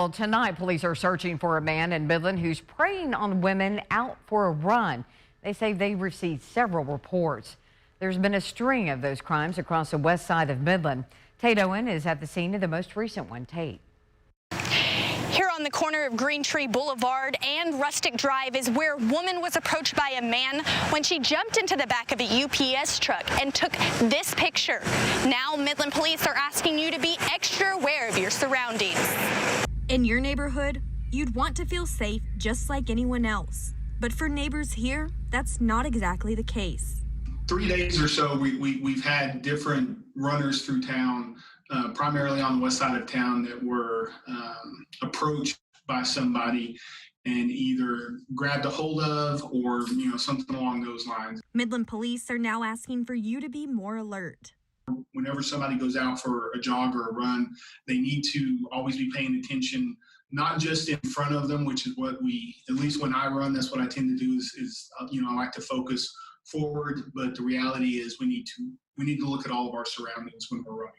Well, tonight, police are searching for a man in Midland who's preying on women out for a run. They say they received several reports. There's been a string of those crimes across the west side of Midland. Tate Owen is at the scene of the most recent one. Tate. Here on the corner of Green Tree Boulevard and Rustic Drive is where a woman was approached by a man when she jumped into the back of a UPS truck and took this picture. Now, Midland police are asking you to be extra aware of your surroundings. In your neighborhood, you'd want to feel safe just like anyone else. But for neighbors here, that's not exactly the case. 3 days or so, we've had different runners through town, primarily on the west side of town, that were approached by somebody and either grabbed a hold of or, something along those lines. Midland police are now asking for you to be more alert. Whenever somebody goes out for a jog or a run, they need to always be paying attention, not just in front of them, which is what at least when I run, that's what I tend to do is I like to focus forward, but the reality is we need to look at all of our surroundings when we're running.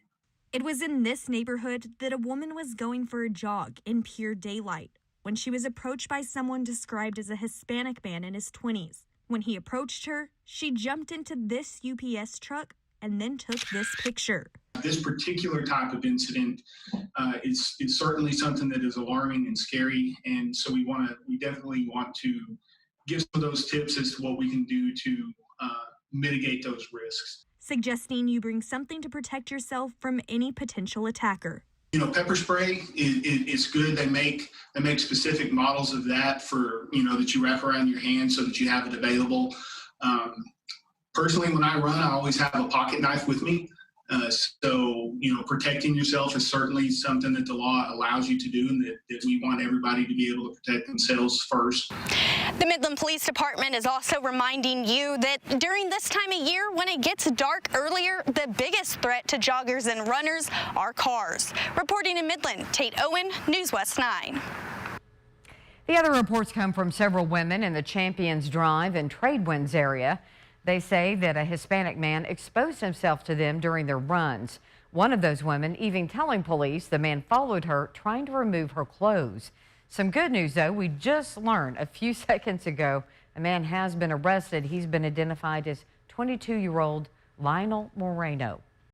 It was in this neighborhood that a woman was going for a jog in pure daylight when she was approached by someone described as a Hispanic man in his 20s. When he approached her, she jumped into this UPS truck and then took this picture. This particular type of incident is certainly something that is alarming and scary, and so we definitely want to give some of those tips as to what we can do to mitigate those risks. Suggesting you bring something to protect yourself from any potential attacker. Pepper spray is good. They make specific models of that for that you wrap around your hand so that you have it available. Personally, when I run, I always have a pocket knife with me. So, protecting yourself is certainly something that the law allows you to do, and that we want everybody to be able to protect themselves first. The Midland Police Department is also reminding you that during this time of year, when it gets dark earlier, the biggest threat to joggers and runners are cars. Reporting in Midland, Tate Owen, NewsWest 9. The other reports come from several women in the Champions Drive and Tradewinds area. They say that a Hispanic man exposed himself to them during their runs. One of those women even telling police the man followed her, trying to remove her clothes. Some good news, though. We just learned a few seconds ago a man has been arrested. He's been identified as 22-year-old Lionel Moreno.